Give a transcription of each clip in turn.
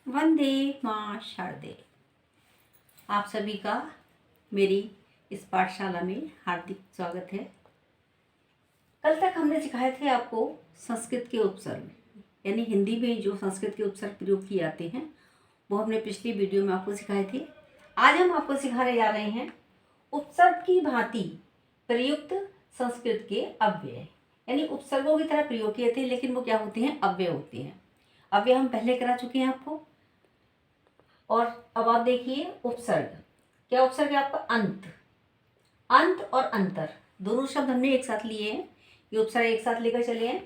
वंदे मां शारदे। आप सभी का मेरी इस पाठशाला में हार्दिक स्वागत है। कल तक हमने सिखाए थे आपको संस्कृत के उपसर्ग, यानी हिंदी में जो संस्कृत के उपसर्ग प्रयोग किए जाते हैं वो हमने पिछली वीडियो में आपको सिखाए थे। आज हम आपको सिखाने जा रहे हैं उपसर्ग की भांति प्रयुक्त संस्कृत के अव्यय, यानी उपसर्गों की तरह प्रयोग किए थे लेकिन वो क्या होते हैं, अव्यय होते हैं। अव्यय हम पहले करा चुके हैं आपको। और अब आप देखिए उपसर्ग, क्या उपसर्ग है आपका? अंत। अंत और अंतर दोनों शब्द हमने एक साथ लिए हैं, ये उपसर्ग एक साथ लेकर चले हैं।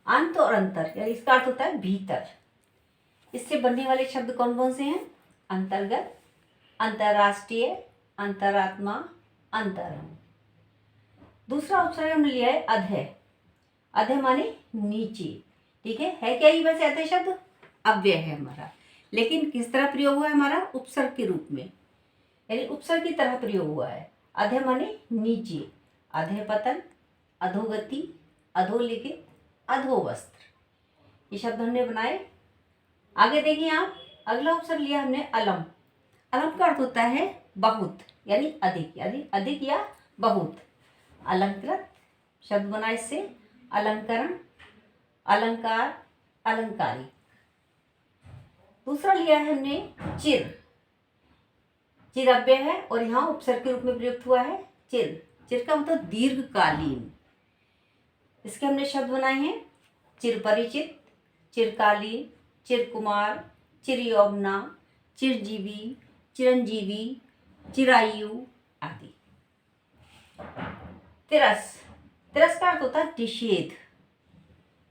अंत और अंतर यानी इसका अर्थ होता है भीतर। इससे बनने वाले शब्द कौन कौन से हैं? अंतर्गत, अंतर्राष्ट्रीय, अंतरात्मा, अंतरंग। दूसरा उपसर्ग हमने लिया है अधः। अधः माने नीचे। ठीक है क्या ये वैसे अधः शब्द? अव्यय है हमारा, लेकिन किस तरह प्रयोग हुआ है हमारा? उपसर्ग के रूप में, यानी उपसर्ग की तरह प्रयोग हुआ है। अधः माने नीचे, अधः पतन, अधोगति, अधोलिखित, अधोवस्त्र, ये शब्द हमने बनाए। आगे देखिए आप, अगला उपसर्ग लिया हमने अलम। अलम का अर्थ होता है बहुत, यानी अधिक, यानी अधिक या बहुत। अलंकृत शब्द बना इससे, अलंकरण, अलंकार, अलंकारी। दूसरा लिया है हमने चिर। चिर अव्यय है और यहाँ उपसर्ग के रूप में प्रयुक्त हुआ है चिर। चिर का मतलब दीर्घकालीन। इसके हमने शब्द बनाए हैं चिर परिचित, चिरकालीन, चिरकुमार, चिरयौवना, चिरजीवी, चिरंजीवी, चिरायु आदि। तिरस। तिरस का अर्थ होता है निषेध।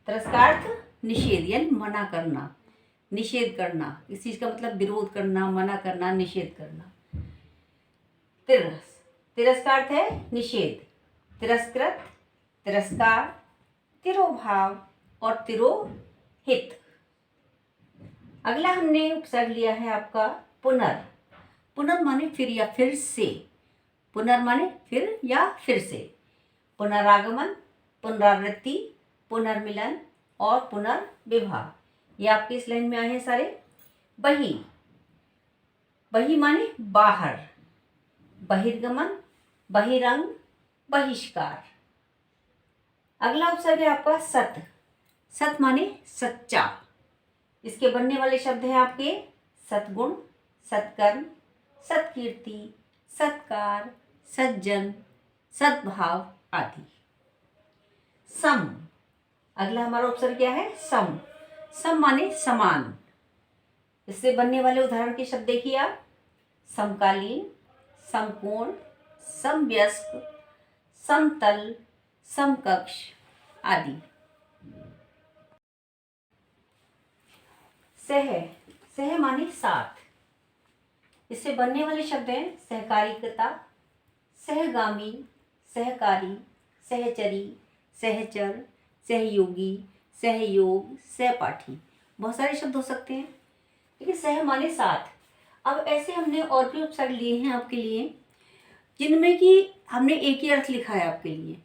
तिरस का अर्थ निषेध, यानी मना करना, निषेध करना। इस चीज का मतलब विरोध करना, मना करना, निषेध करना। तिरस, तिरस का अर्थ है निषेध, तिरस्कृत, तिरस्कार, तिरोभाव और तिरोहित। अगला हमने उपसर्ग लिया है आपका पुनर। पुनर माने फिर या फिर से। पुनर माने फिर या फिर से। पुनरागमन, पुनरावृत्ति, पुनर्मिलन और पुनर्विवाह, ये आपके इस लाइन में आए हैं सारे। बही। बही माने बाहर, बहिर्गमन, बहिरंग, बहिष्कार। अगला उपसर्ग है आपका सत। सत माने सच्चा। इसके बनने वाले शब्द हैं आपके सद्गुण, सत्कर्म, सत्कीर्ति, सत्कार, सज्जन, सद्भाव आदि। सम। अगला हमारा उपसर्ग क्या है? सम। सम माने समान। इससे बनने वाले उदाहरण के शब्द देखिए आप, समकालीन, समकोण, समवयस्क, समतल, समकक्ष आदि। सह। सह माने साथ। इससे बनने वाले शब्द हैं सहकारिकता, सहगामी, सहकारी, सहचरी, सहचर, सहयोगी, सहयोग, सहपाठी। बहुत सारे शब्द हो सकते हैं। ठीक है, सह माने साथ। अब ऐसे हमने और भी उपसर्ग लिए हैं आपके लिए, जिनमें कि हमने एक ही अर्थ लिखा है आपके लिए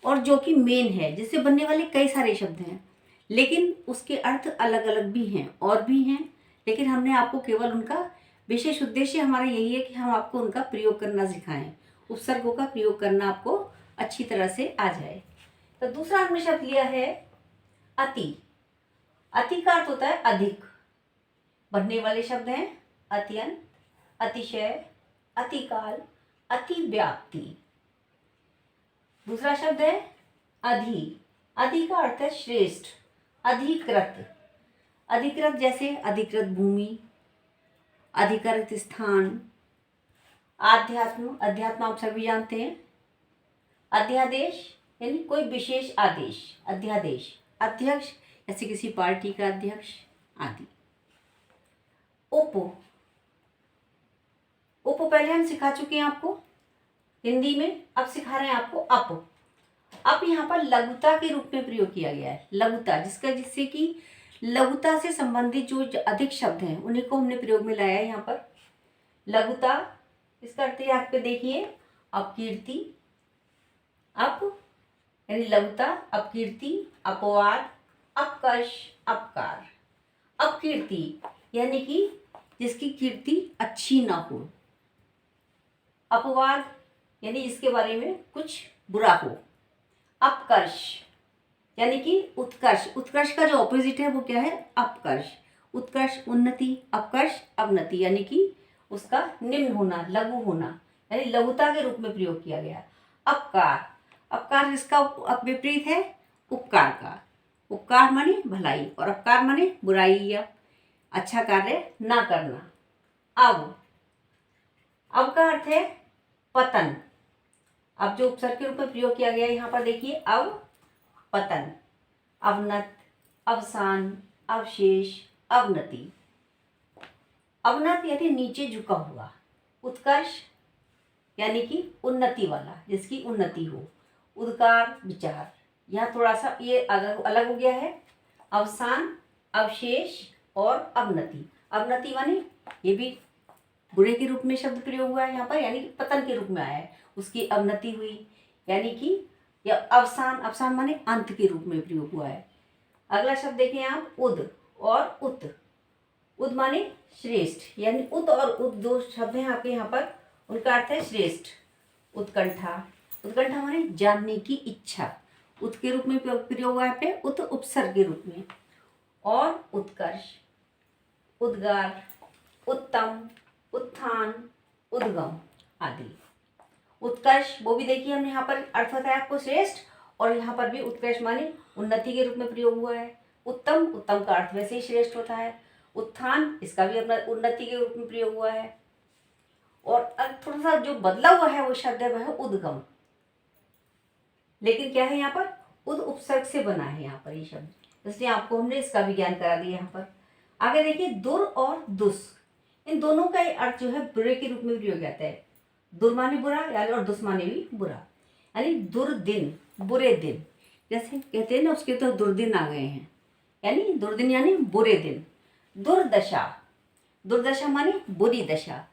और जो कि मेन है, जिससे बनने वाले कई सारे शब्द हैं, लेकिन उसके अर्थ अलग अलग भी हैं और भी हैं, लेकिन हमने आपको केवल उनका विशेष उद्देश्य हमारा यही है कि हम आपको उनका प्रयोग करना सिखाएं, उपसर्गों का प्रयोग करना आपको अच्छी तरह से आ जाए। तो दूसरा हमने शब्द लिया है अति। अति का अर्थ होता है अधिक। बनने वाले शब्द हैं अत्यंत, अतिशय, अतिकाल, अतिव्याप्ति। दूसरा शब्द है अधि। अधि का अर्थ है श्रेष्ठ, अधिकृत। अधिकृत जैसे अधिकृत भूमि, अधिकृत स्थान। आध्यात्म, अध्यात्म आप सभी जानते हैं। अध्यादेश यानी कोई विशेष आदेश, अध्यादेश। अध्यक्ष जैसे किसी पार्टी का अध्यक्ष आदि। उप। उप पहले हम सिखा चुके हैं आपको हिंदी में, अब सिखा रहे हैं आपको अप। अप यहाँ पर लघुता के रूप में प्रयोग किया गया है। लघुता जिससे कि लघुता से संबंधित जो अधिक शब्द हैं उन्हीं को हमने प्रयोग में लाया है यहाँ पर। लघुता, इसका अर्थ यहाँ पे देखिए अपकीर्ति, अप यानी लघुता, अपकीर्ति, अपवाद, अपकर्ष, अपकार। अपकीर्ति यानी कि जिसकी कीर्ति अच्छी ना हो। अपवाद यानी जिसके बारे में कुछ बुरा हो। अपकर्ष यानी कि उत्कर्ष। उत्कर्ष का जो ऑपोजिट है वो क्या है? अपकर्ष। उत्कर्ष उन्नति, अपकर्ष अवनति, यानी कि उसका निम्न होना, लघु होना, यानी लघुता के रूप में प्रयोग किया गया। अपकार, अपकार इसका विपरीत है उपकार का। उपकार माने भलाई और अपकार माने बुराई या अच्छा कार्य ना करना। अब का अर्थ है पतन। अब जो उपसर्ग के रूप में प्रयोग किया गया है यहाँ पर देखिए, अब पतन, अवनत, अवसान, अवशेष, अवनति। अवनत यानी नीचे झुका हुआ। उत्कर्ष यानी कि उन्नति वाला, जिसकी उन्नति हो। उद्गार विचार, यहाँ थोड़ा सा ये अलग हो गया है। अवसान, अवशेष और अवनति। अवनति माने ये भी बुरे के रूप में शब्द प्रयोग हुआ है यहाँ पर, यानी कि पतन के रूप में आया है, उसकी अवनति हुई, यानी कि या अवसान, अवसान माने अंत के रूप में प्रयोग हुआ है। अगला शब्द देखें आप, उद और उत। उद माने श्रेष्ठ, यानी उद और उद दो शब्द हैं आपके यहाँ पर, उनका अर्थ है श्रेष्ठ। उत्कंठा, उत्कंठा माने जानने की इच्छा, उत के रूप में प्रयोग हुआ है पे, उत उपसर्ग के रूप में। और उत्कर्ष, उद्गार, उत्तम, उत्थान, उद्गम आदि। उत्कर्ष वो भी देखिए हमने यहाँ पर अर्थ बताया आपको श्रेष्ठ, और यहाँ पर भी उत्कर्ष माने उन्नति के रूप में प्रयोग हुआ है। उत्तम, उत्तम का अर्थ वैसे ही श्रेष्ठ होता है। उत्थान, इसका भी अपना उन्नति के रूप में प्रयोग हुआ है। और अब थोड़ा सा जो बदला हुआ है वो शब्द है वह है उद्गम, लेकिन क्या है यहाँ पर? उद उपसर्ग से बना है यहाँ पर ये शब्द, इसलिए आपको हमने इसका भी ज्ञान करा दिया यहाँ पर। आगे देखिए, दुर और दुस, इन दोनों का अर्थ जो है बुरे के रूप में प्रयोग जाता है। दुर माने बुरा, यानी और दुस माने भी बुरा, यानी दुर्दिन, बुरे दिन। जैसे कहते हैं ना, उसके तो दुर्दिन आ गए हैं, यानी दुर्दिन यानी बुरे दिन। दुर्दशा, दुर्दशा माने बुरी दशा।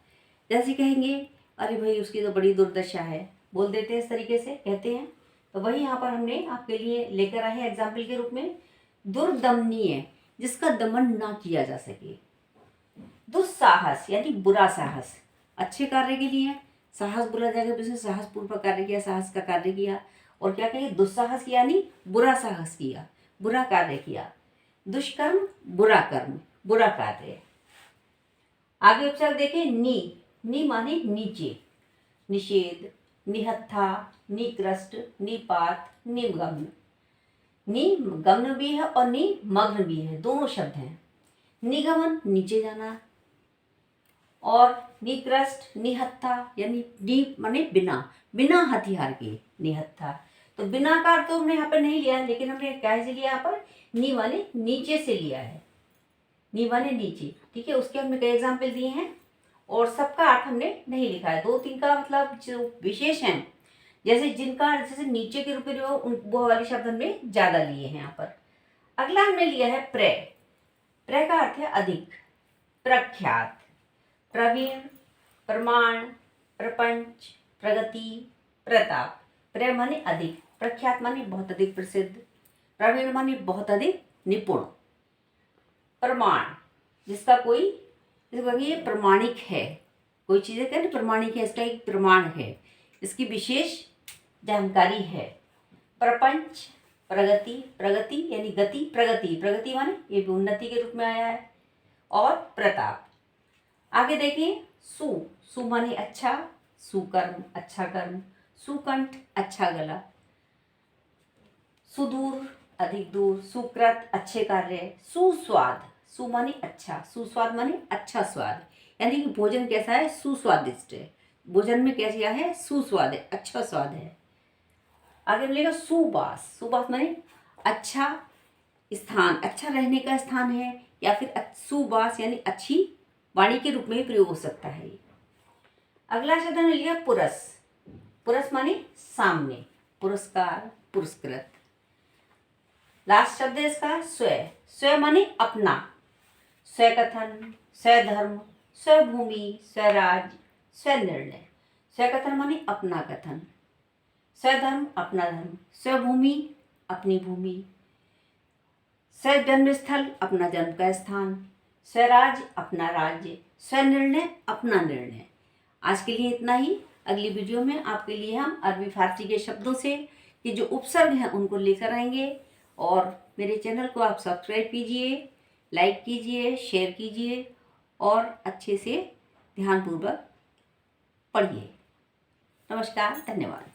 जैसे कहेंगे अरे भाई उसकी तो बड़ी दुर्दशा है, बोल देते हैं इस तरीके से कहते हैं, तो वही यहाँ पर हमने आपके लिए लेकर आए हैं एग्जाम्पल के रूप में। दुर्दमनीय, जिसका दमन ना किया जा सके। दुस्साहस यानी बुरा साहस, अच्छे कार्य के लिए साहस बोला जाएगा, जिसने साहसपूर्वक कार्य किया, साहस का कार्य किया। और क्या कहिए? दुस्साहस यानी बुरा साहस किया, बुरा कार्य किया। दुष्कर्म, बुरा कर्म, बुरा कार्य। आगे उपसर्ग देखें, नी माने नीचे। निषेध, निहत्था, निकृष्ट, निपात, निमग्न। निगमन भी है और निमग्न भी है, दोनों शब्द हैं। निगमन नीचे जाना, और निकृष्ट, निहत्था यानी नि माने बिना, बिना हथियार के निहत्था। तो बिना का तो हमने यहाँ पर नहीं लिया है, लेकिन हमने क्या से लिया यहाँ पर? नी माने नीचे से लिया है, नी माने नीचे, ठीक है। उसके हमने कई एग्जाम्पल दिए हैं और सबका अर्थ हमने नहीं लिखा है। 2-3 का मतलब जो विशेष हैं, जैसे जिनका जैसे नीचे के रूप में वो वाले शब्द हमने ज़्यादा लिए हैं यहाँ पर। अगला हमने लिया है प्र। प्र का अर्थ है अधिक, प्रख्यात, प्रवीण, प्रमाण, प्रपंच, प्रगति, प्रताप। प्र माने अधिक, प्रख्यात माने बहुत अधिक प्रसिद्ध, प्रवीण माने बहुत अधिक निपुण। प्रमाण, जिसका कोई ये प्रमाणिक है, कोई चीज़ कहते हैं प्रमाणिक है, इसका एक प्रमाण है, इसकी विशेष जानकारी है। प्रपंच, प्रगति, प्रगति यानी गति, प्रगति, प्रगति माने ये भी उन्नति के रूप में आया है। और प्रताप। आगे देखिए, सु माने अच्छा, सुकर्म, अच्छा कर्म, सुकंठ, अच्छा गला, सुदूर, अधिक दूर, सुकृत, अच्छे कार्य, सुस्वाद, सु माने अच्छा, सुस्वाद माने अच्छा स्वाद, यानी कि भोजन कैसा है? सुस्वादिष्ट है, भोजन में कैसा है? सुस्वाद है, अच्छा स्वाद है। आगे मिलेगा सुबास। सुबास माने अच्छा स्थान, अच्छा रहने का स्थान है, या फिर सुबास यानी अच्छी वाणी के रूप में प्रयोग हो सकता है। अगला शब्द हमने लिया पुरस। पुरस माने सामने, पुरस्कार, पुरस्कृत। लास्ट शब्द है इसका स्व। स्व माने अपना, स्वकथन, स्वधर्म, स्वभूमि, स्वराज, स्वनिर्णय। स्वकथन माने अपना कथन, स्वधर्म अपना धर्म, स्वभूमि अपनी भूमि, स्वजन्म स्थल अपना जन्म का स्थान, स्वराज अपना राज्य, स्वनिर्णय अपना निर्णय। आज के लिए इतना ही। अगली वीडियो में आपके लिए हम अरबी फारसी के शब्दों से ये जो उपसर्ग हैं उनको लेकर आएंगे। और मेरे चैनल को आप सब्सक्राइब कीजिए, लाइक कीजिए, शेयर कीजिए और अच्छे से ध्यानपूर्वक पढ़िए। नमस्कार, धन्यवाद।